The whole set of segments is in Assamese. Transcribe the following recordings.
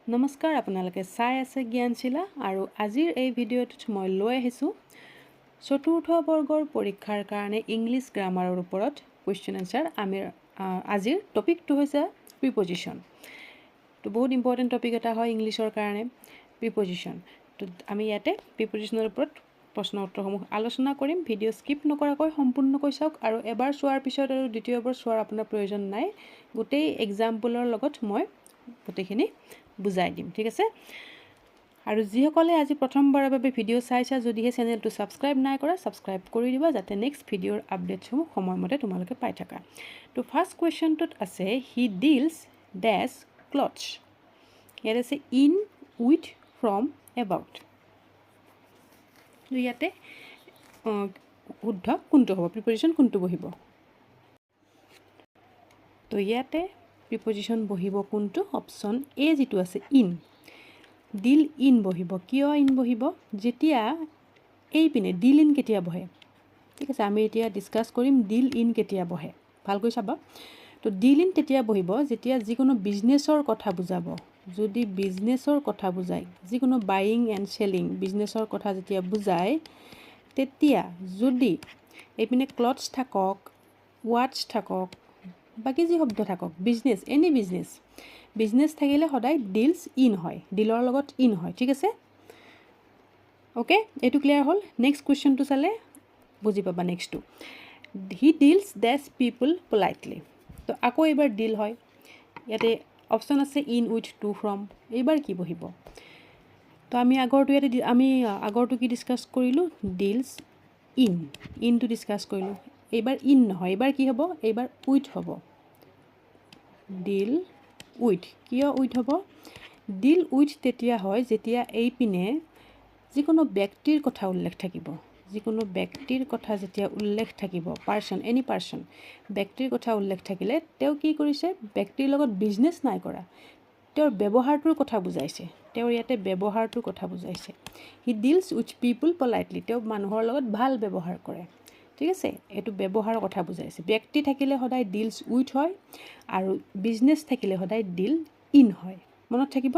নমস্কাৰ আপোনালোকে চাই আছে জ্ঞানশীলা আৰু আজিৰ এই ভিডিঅ'টোত মই লৈ আহিছোঁ চতুৰ্থ বৰ্গৰ পৰীক্ষাৰ কাৰণে ইংলিছ গ্ৰামাৰৰ ওপৰত কুৱেশ্যন আনসাৰ আজিৰ টপিকটো হৈছে প্ৰিপজিশ্যন তো বহুত ইম্পৰ্টেণ্ট টপিক এটা হয় ইংলিছৰ কাৰণে প্ৰিপজিশ্যন তো আমি ইয়াতে প্ৰিপজিশ্যনৰ ওপৰত প্ৰশ্ন উত্তৰসমূহ আলোচনা কৰিম ভিডিঅ' স্কিপ নকৰাকৈ সম্পূৰ্ণকৈ চাওক আৰু এবাৰ চোৱাৰ পিছত আৰু দ্বিতীয়বাৰ চোৱাৰ আপোনাৰ প্ৰয়োজন নাই গোটেই এক্সাম্পলৰ লগত মই গোটেইখিনি বুজাই দিম ঠিক আছে আৰু যিসকলে আজি প্ৰথমবাৰৰ বাবে ভিডিঅ' চাইছা যদিহে চেনেলটো ছাবস্ক্ৰাইব নাই কৰা ছাবস্ক্ৰাইব কৰি দিবা যাতে নেক্সট ভিডিঅ'ৰ আপডেটসমূহ সময়মতে তোমালোকে পাই থাকা তো ফাৰ্ষ্ট কুৱেশ্যনটোত আছে হি ডিলছ ডেছ ক্লথছ ইয়াত আছে ইন উইথ ফ্ৰম এবাউট ইয়াতে শুদ্ধ কোনটো হ'ব প্ৰিপজিশ্যন কোনটো বহিব তো ইয়াতে প্ৰিপজিশ্যন বহিব কোনটো অপশ্যন এ যিটো আছে ইন ডিল ইন বহিব কিয় ইন বহিব যেতিয়া এইপিনে ডিল ইন কেতিয়া বহে ঠিক আছে আমি এতিয়া ডিছকাছ কৰিম ডিল ইন কেতিয়া বহে ভালকৈ চাবা তো ডিল ইন তেতিয়া বহিব যেতিয়া যিকোনো বিজনেছৰ কথা বুজাব যদি বিজনেছৰ কথা বুজায় যিকোনো বাইং এণ্ড চেলিং বিজনেছৰ কথা যেতিয়া বুজায় তেতিয়া যদি এইপিনে ক্লথছ থাকক ৱাটছ থাকক বাকি যি শব্দ থাকক বিজনেছ এনি বিজনেছ থাকিলে সদায় ডিলছ ইন হয় ডিলৰ লগত ইন হয় ঠিক আছে ওকে এইটো ক্লিয়াৰ হ'ল নেক্সট কুৱেশ্যনটো চালে বুজি পাবা নেক্সটটো হি ডিলছ ডেছ পিপল পলাইটলি তো আকৌ এইবাৰ ডিল হয় ইয়াতে অপশ্যন আছে ইন উইথ টু ফ্ৰম এইবাৰ কি বহিব তো আমি আগৰটো কি ডিছকাছ কৰিলোঁ ডিলছ ইনটো ডিছকাছ কৰিলোঁ এইবাৰ ইন নহয় এইবাৰ কি হ'ব এইবাৰ উইথ হ'ব ডিল উইথ কিয় উইথ হ'ব ডিল উইথ তেতিয়া হয় যেতিয়া এইপিনে যিকোনো ব্যক্তিৰ কথা উল্লেখ থাকিব যিকোনো ব্যক্তিৰ কথা যেতিয়া উল্লেখ থাকিব এনি পাৰ্চন ব্যক্তিৰ কথা উল্লেখ থাকিলে তেওঁ কি কৰিছে ব্যক্তিৰ লগত বিজনেছ নাই কৰা তেওঁৰ ব্যৱহাৰটোৰ কথা বুজাইছে তেওঁৰ ইয়াতে ব্যৱহাৰটোৰ কথা বুজাইছে হি ডিলছ উইথ পিপল পলাইটলি তেওঁ মানুহৰ লগত ভাল ব্যৱহাৰ কৰে ঠিক আছে এইটো ব্যৱহাৰৰ কথা বুজাইছে ব্যক্তি থাকিলে সদায় ডিলছ উইথ হয় আৰু বিজনেছ থাকিলে সদায় ডিল ইন হয় মনত থাকিব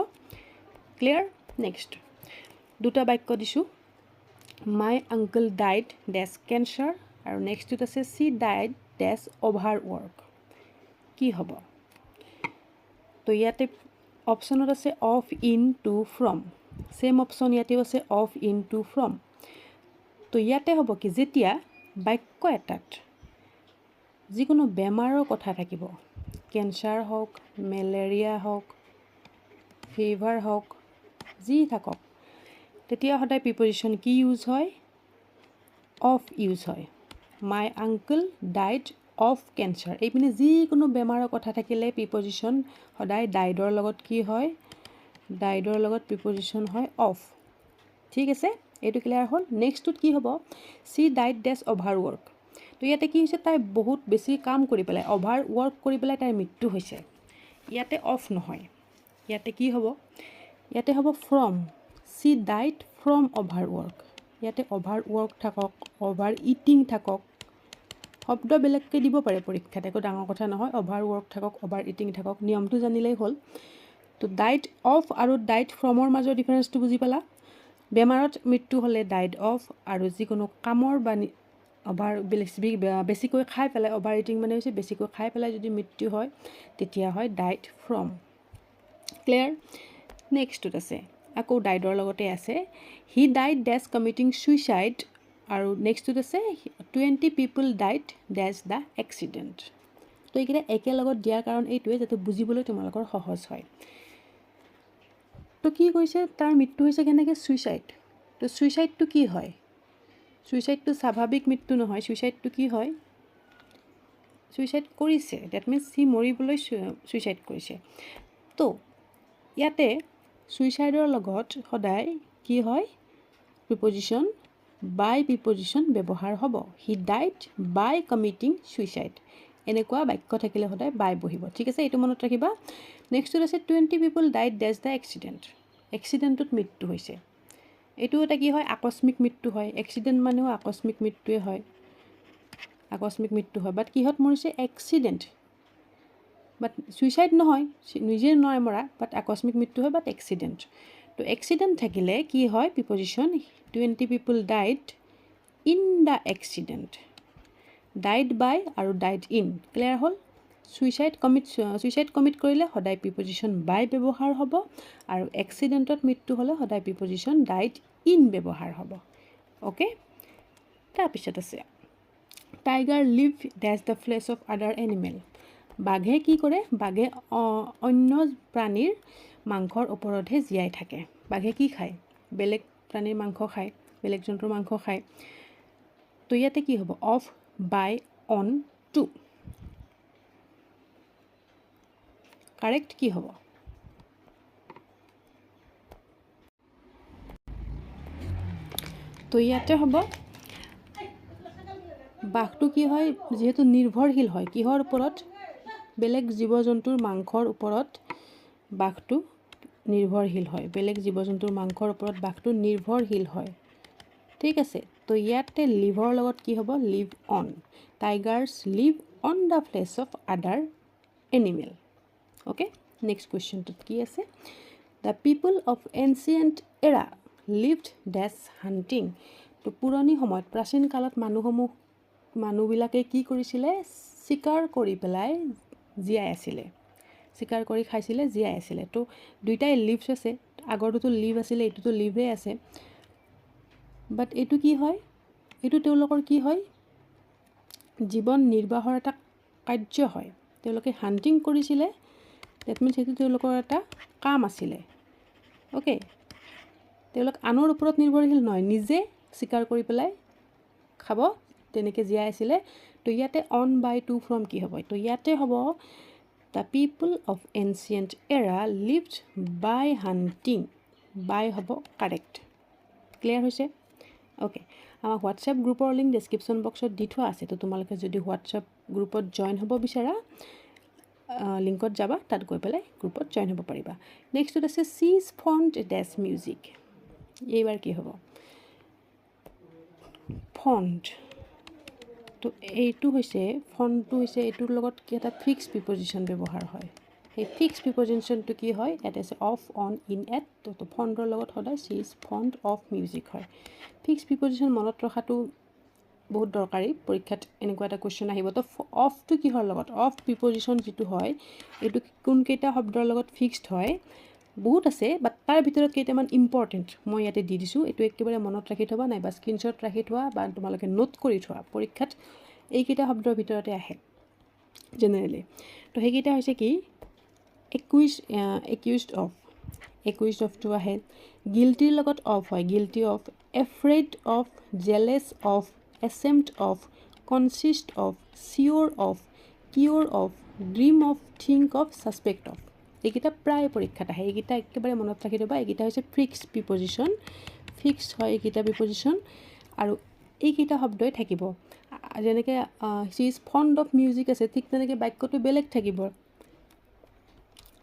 ক্লিয়াৰ নেক্সট দুটা বাক্য দিছোঁ my uncle died dash cancer আৰু নেক্সটটোত আছে she died dash over work কি হ'ব তো ইয়াতে অপশ্যনত আছে of in to from same option ইয়াতেও আছে অফ ইন টু ফ্ৰম তো ইয়াতে হ'ব কি যেতিয়া বাক্য এটাত যিকোনো বেমাৰৰ কথা থাকিব কেঞ্চাৰ হওক মেলেৰিয়া হওক ফিভাৰ হওক যি থাকক তেতিয়া সদায় প্ৰিপজিশ্যন কি ইউজ হয় অফ ইউজ হয় মাই আংকল ডাইড অফ কেঞ্চাৰ এইপিনে যিকোনো বেমাৰৰ কথা থাকিলে প্ৰিপজিশ্যন সদায় ডাইডৰ লগত কি হয় ডাইডৰ লগত প্ৰিপজিশ্যন হয় অফ ঠিক আছে এইটো ক্লিয়াৰ হ'ল নেক্সটটোত কি হ'ব C died dash over work তো ইয়াতে কি হৈছে তাই বহুত বেছি কাম কৰি পেলাই অভাৰ ৱৰ্ক কৰি পেলাই তাইৰ মৃত্যু হৈছে ইয়াতে অফ নহয় ইয়াতে কি হ'ব ইয়াতে হ'ব from C died from over work ইয়াতে অভাৰ ৱৰ্ক থাকক অভাৰ ইটিং থাকক শব্দ বেলেগকৈ দিব পাৰে পৰীক্ষাত একো ডাঙৰ কথা নহয় অভাৰ ৱৰ্ক থাকক অভাৰ ইটিং থাকক নিয়মটো জানিলেই হ'ল তো ডাইড অফ আৰু ডাইড ফ্ৰমৰ মাজৰ ডিফাৰেঞ্চটো বুজি পালা বেমাৰত মৃত্যু হ'লে ডাইড অফ আৰু যিকোনো কামৰ বা বেছিকৈ খাই পেলাই অভাৰ ইটিং মানে হৈছে বেছিকৈ খাই পেলাই যদি মৃত্যু হয় তেতিয়া হয় ডাইড ফ্ৰম ক্লিয়াৰ নেক্সটটোত আছে আকৌ ডাইডৰ লগতে আছে he died dash committing suicide আৰু নেক্সটটোত আছে 20 people died dash the accident তো এইকেইটা একেলগত দিয়াৰ কাৰণ এইটোৱে যাতে বুজিবলৈ তোমালোকৰ সহজ হয় তো কি কৈছে তাৰ মৃত্যু হৈছে কেনেকৈ ছুইচাইড তো ছুইচাইডটো কি হয় ছুইচাইডটো স্বাভাৱিক মৃত্যু নহয় ছুইচাইডটো কি হয় ছুইচাইড কৰিছে ডেট মিনছ সি মৰিবলৈ ছুইচাইড কৰিছে তো ইয়াতে ছুইচাইডৰ লগত সদায় কি হয় প্ৰিপজিশ্যন বাই প্ৰিপজিশ্যন ব্যৱহাৰ হ'ব he died by committing suicide এনেকুৱা বাক্য থাকিলে সদায় বাই বহিব ঠিক আছে এইটো মনত ৰাখিবা নেক্সটটোত আছে 20 পিপল ডাইড ডেছ দ্য এক্সিডেণ্টত মৃত্যু হৈছে এইটো এটা কি হয় আকস্মিক মৃত্যু হয় এক্সিডেণ্ট মানেও আকস্মিক মৃত্যুৱে হয় আকস্মিক মৃত্যু হয় বাট কিহত মৰিছে এক্সিডেণ্ট বাট ছুইচাইড নহয়, নিজে নোৱাৰে মৰা, বাট আকস্মিক মৃত্যু হয়, বাট এক্সিডেণ্ট। তো এক্সিডেণ্ট থাকিলে কি হয় preposition 20 people died in the accident, died by আৰু ডাইড ইন। ক্লিয়াৰ হ'ল? ছুইচাইড কমিট কৰিলে সদায় প্ৰিপজিশ্যন বাই ব্যৱহাৰ হ'ব, আৰু এক্সিডেণ্টত মৃত্যু হ'লে সদায় প্ৰিপজিশ্যন ডাইড ইন ব্যৱহাৰ হ'ব। অ'কে, তাৰপিছত আছে tiger live dash the flesh of other animal. বাঘে কি কৰে? বাঘে অন্য প্ৰাণীৰ মাংসৰ ওপৰতহে জীয়াই থাকে। বাঘে কি খায়? বেলেগ প্ৰাণীৰ মাংস খায়, বেলেগ জন্তুৰ মাংস খায়। তো ইয়াতে কি হ'ব? Of, by, on, to. Correct কি হ'ব? তো ইয়াতে হ'ব বাঘটো কি হয়, যিহেতু নিৰ্ভৰশীল হয় কিহৰ ওপৰত? বেলেগ জীৱ জন্তুৰ মাংসৰ ওপৰত বাঘটো নিৰ্ভৰশীল হয়, বেলেগ জীৱ জন্তুৰ মাংসৰ ওপৰত বাঘটো নিৰ্ভৰশীল হয়। ঠিক আছে, তো ইয়াতে লিভৰ লগত কি হ'ব? Live on. Tigers live on the flesh of other animal. Okay, next কুৱেশ্যনটোত কি আছে? The people of ancient era lived dash hunting. তো পুৰণি সময়ত, প্ৰাচীন কালত মানুহবিলাকে কি কৰিছিলে? চিকাৰ কৰি পেলাই জীয়াই আছিলে, চিকাৰ কৰি খাইছিলে, জীয়াই আছিলে। তো দুইটাই লিভছ আছে, আগৰটোতো লিভ আছিলে, এইটোতো লিভে আছে। বাট এইটো কি হয়? এইটো তেওঁলোকৰ কি হয়? জীৱন নিৰ্বাহৰ এটা কাৰ্য হয়। তেওঁলোকে হাণ্টিং কৰিছিলে, ডেট মিনছ সেইটো তেওঁলোকৰ এটা কাম আছিলে। অ'কে, তেওঁলোক আনৰ ওপৰত নিৰ্ভৰশীল নহয়, নিজে চিকাৰ কৰি পেলাই খাব, তেনেকৈ জীয়াই আছিলে। তো ইয়াতে অন বাই টু ফ্ৰম কি হ'ব? তো ইয়াতে হ'ব the people of ancient era lived by hunting. বাই হ'ব কাৰেক্ট। ক্লিয়াৰ হৈছে? অ'কে, আমাৰ হোৱাটছএপ গ্ৰুপৰ লিংক ডেছক্ৰিপশ্যন বক্সত দি থোৱা আছে। তো তোমালোকে যদি হোৱাটছএপ গ্ৰুপত জইন হ'ব বিচাৰা, লিংকত যাবা, তাত গৈ পেলাই গ্ৰুপত জইন হ'ব পাৰিবা। নেক্সটত আছে চিজ ফণ্ট ডেছ মিউজিক। এইবাৰ কি হ'ব? ফণ্ট। তো এইটো হৈছে, ফণ্টটো হৈছে, এইটোৰ লগত কি এটা ফিক্স প্ৰিপজিশ্যন ব্যৱহাৰ হয়। সেই ফিক্স প্ৰিপজিশ্যনটো কি হয়? ইয়াতে আছে অফ, অন, ইন, এট। তো ফণ্টৰ লগত সদায় চিজ ফণ্ট অফ মিউজিক হয়। ফিক্স প্ৰিপজিশ্যন মনত ৰখাটো বহুত দৰকাৰী, পৰীক্ষাত এনেকুৱা এটা কুৱেশ্যন আহিব। তো অফটো কিহৰ লগত? অফ প্ৰিপজিশ্যন যিটো হয়, এইটো কোনকেইটা শব্দৰ লগত ফিক্সড হয়? বহুত আছে, বাট তাৰ ভিতৰত কেইটামান ইম্পৰ্টেণ্ট মই ইয়াতে দি দিছোঁ। এইটো একেবাৰে মনত ৰাখি থ'বা, নাইবা স্ক্ৰীনশ্বট ৰাখি থোৱা, বা তোমালোকে নোট কৰি থোৱা। পৰীক্ষাত এইকেইটা শব্দৰ ভিতৰতে আহে জেনেৰেলি। তো সেইকেইটা হৈছে কি? একিউজড অফ, একিউজড অফটো আহে। গিল্টিৰ লগত অফ হয়, guilty of. Afraid of, jealous of, exempt of, consist of, sure of, cure of, dream of, think of, suspect of. এইকেইটা প্ৰায় পৰীক্ষাত আহে, এইকেইটা একেবাৰে মনত ৰাখি থ'বা। এইকেইটা হৈছে ফিক্সড প্ৰিপজিশ্যন, ফিক্সড হয় এইকেইটা প্ৰিপজিশ্যন, আৰু এইকেইটা শব্দই থাকিব। যেনেকৈ C is fund of music আছে, ঠিক তেনেকৈ বাক্যটো বেলেগ থাকিব,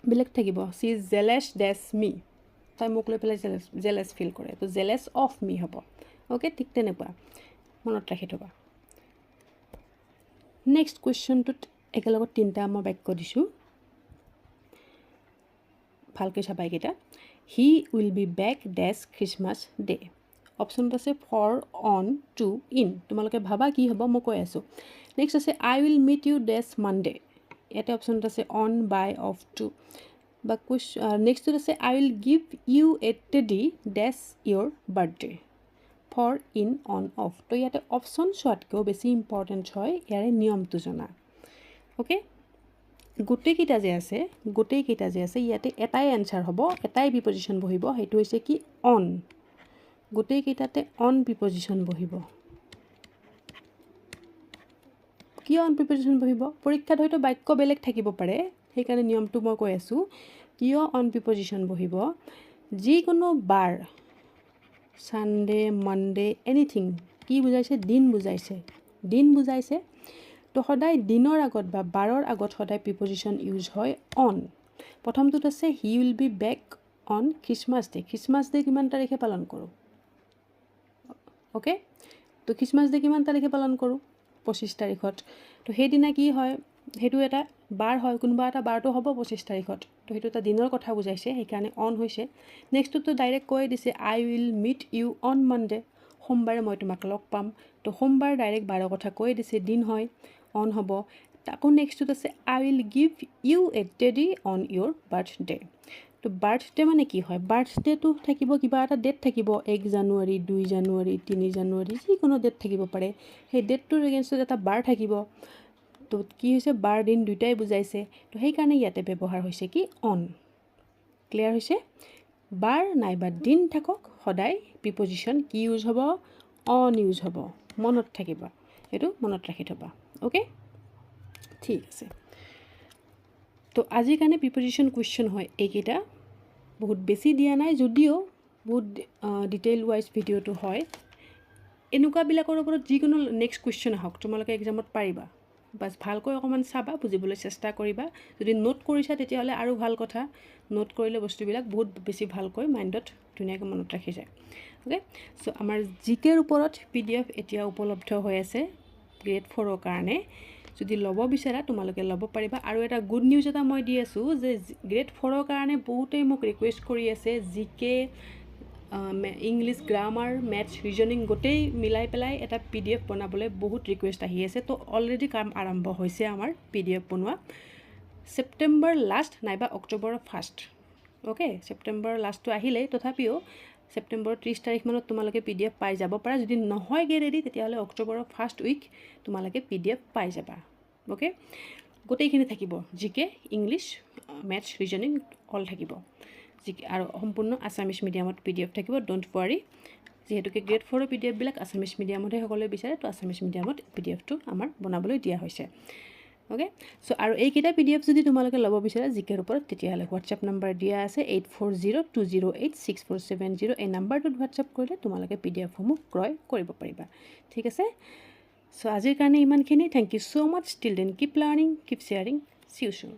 বেলেগ থাকিব। চি ইজ জেলেছ ডেছ মি, তাই মোক লৈ পেলাই জেলেছ ফিল কৰে, তো জেলেছ অফ মি হ'ব। অ'কে, ঠিক তেনেকুৱা মনত ৰাখি থ'বা। নেক্সট কুৱেশ্যনটোত একেলগত তিনিটা মই বাক্য দিছোঁ, ভালকৈ চাবা এইকেইটা। He will be back dash Christmas day. অপশ্যনত আছে ফৰ, অন, টু, ইন। তোমালোকে ভাবা কি হ'ব, মই কৈ আছোঁ। নেক্সট আছে I will meet you this Monday. ইয়াতে অপশ্যনত আছে অন, বাই, অফ, টু। বা নেক্সটত আছে I will give you a teddy this your birthday. For, in, on, of. তো ইয়াতে অপশ্যন চোৱাতকৈও বেছি ইম্পৰ্টেণ্ট হয় ইয়াৰে নিয়মটো জনা। অ'কে, গোটেইকেইটা যে আছে, ইয়াতে এটাই এনচাৰ হ'ব, এটাই প্ৰিপজিশ্যন বহিব, সেইটো হৈছে কি? অন। গোটেইকেইটাতে অন প্ৰিপজিশ্যন বহিব। কিয় অন প্ৰিপজিশ্যন বহিব? পৰীক্ষাত হয়তো বাক্য বেলেগ থাকিব পাৰে, সেইকাৰণে নিয়মটো মই কৈ আছোঁ। কিয় অন প্ৰিপজিশ্যন বহিব? যিকোনো বাৰ, ছানডে, মানডে, এনিথিং, কি বুজাইছে? দিন বুজাইছে, দিন বুজাইছে। তো সদায় দিনৰ আগত বা বাৰৰ আগত সদায় প্ৰিপজিশ্যন ইউজ হয় অন। প্ৰথমটোত আছে he will be back on Christmas day. Christmas day কিমান তাৰিখে পালন কৰোঁ? অ'কে, তো খ্ৰীষ্টমাছ ডে কিমান তাৰিখে পালন কৰোঁ? 25 তাৰিখত। তো সেইদিনা কি হয়? সেইটো এটা বাৰ হয়, কোনোবা এটা বাৰটো হ'ব 25 তাৰিখত, তো সেইটো এটা দিনৰ কথা বুজাইছে, সেইকাৰণে অন হৈছে। নেক্সটটোতো ডাইৰেক্ট কৈ দিছে I will meet you on Monday, সোমবাৰে মই তোমাক লগ পাম। তো সোমবাৰ ডাইৰেক্ট বাৰৰ কথা কৈ দিছে, দিন হয়, অন হ'ব। আকৌ নেক্সটটোত আছে I will give you a teddy on your birthday. তো বাৰ্থডে মানে কি হয়, বাৰ্থডেটো থাকিব, কিবা এটা ডেট থাকিব, 1 জানুৱাৰী 2 জানুৱাৰী 3 জানুৱাৰী যিকোনো ডেট থাকিব পাৰে, সেই ডেটটোৰ এগেইনষ্টত এটা বাৰ থাকিব। তো কি হৈছে, বাৰ দিন দুইটাই বুজাইছে, তো সেইকাৰণে ইয়াতে ব্যৱহাৰ হৈছে কি অন। ক্লিয়াৰ হৈছে? বাৰ নাইবা দিন থাকক, সদায় প্ৰিপজিশ্যন কি ইউজ হ'ব, অন ইউজ হ'ব। মনত থাকিবা, এইটো মনত ৰাখি থ'বা। অ'কে, ঠিক আছে। তো আজিৰ কাৰণে প্ৰিপজিশ্যন কুৱেশ্যন হয় এইকেইটা, বহুত বেছি দিয়া নাই যদিও বহুত ডিটেইল ৱাইজ ভিডিঅ'টো হয়। এনেকুৱাবিলাকৰ ওপৰত যিকোনো নেক্সট কুৱেশ্যন আহক তোমালোকে এক্সামত পাৰিবা, বাছ ভালকৈ অকণমান চাবা, বুজিবলৈ চেষ্টা কৰিবা। যদি নোট কৰিছা তেতিয়াহ'লে আৰু ভাল কথা, নোট কৰিলে বস্তুবিলাক বহুত বেছি ভালকৈ মাইণ্ডত ধুনীয়াকৈ মনত ৰাখি যায়। অ'কে, চ' আমাৰ জিকেৰ ওপৰত PDF এতিয়া উপলব্ধ হৈ আছে গ্ৰেড 4ৰ কাৰণে। যদি ল'ব বিচাৰা তোমালোকে ল'ব পাৰিবা। আৰু এটা গুড নিউজ এটা মই দি আছোঁ যে গ্ৰেড 4ৰ কাৰণে বহুতেই মোক ৰিকুৱেষ্ট কৰি আছে, জিকে, ইংলিছ গ্ৰামাৰ, মেথছ, ৰিজনিং গোটেই মিলাই পেলাই এটা PDF বনাবলৈ বহুত ৰিকুৱেষ্ট আহি আছে। তো অলৰেডি কাম আৰম্ভ হৈছে আমাৰ PDF বনোৱা, ছেপ্টেম্বৰ লাষ্ট নাইবা অক্টোবৰৰ ফাৰ্ষ্ট। অ'কে, ছেপ্টেম্বৰৰ লাষ্টটো আহিলেই, তথাপিও ছেপ্টেম্বৰৰ 30 তাৰিখমানত তোমালোকে PDF পাই যাব পাৰা। যদি নহয়গৈ ৰেডি তেতিয়াহ'লে অক্টোবৰৰ ফাৰ্ষ্ট উইক তোমালোকে PDF পাই যাবা। অ'কে, গোটেইখিনি থাকিব, জিকে, ইংলিছ, মেথছ, ৰিজনিং অল থাকিব। জিকে আৰু সম্পূৰ্ণ আছামিছ মিডিয়ামত PDF থাকিব, ডোণ্ট ৱাৰি। যিহেতুকে গ্ৰেড 4ৰ PDFবিলাক আছামিছ মিডিয়ামতহে সকলোৱে বিচাৰে, তো আছামিছ মিডিয়ামত PDFটো আমাৰ বনাবলৈ দিয়া হৈছে। অ'কে, চ' আৰু এইকেইটা PDF যদি তোমালোকে ল'ব বিচাৰা জিকেৰ ওপৰত, তেতিয়াহ'লে হোৱাটছএপ নাম্বাৰ দিয়া আছে 8402086470। এই নাম্বাৰটোত হোৱাটছএপ কৰিলে তোমালোকে PDFসমূহ ক্ৰয় কৰিব পাৰিবা। ঠিক আছে, চ' আজিৰ কাৰণে ইমানখিনি। Thank you so' much. Till then keep learning, keep sharing, see you চুন।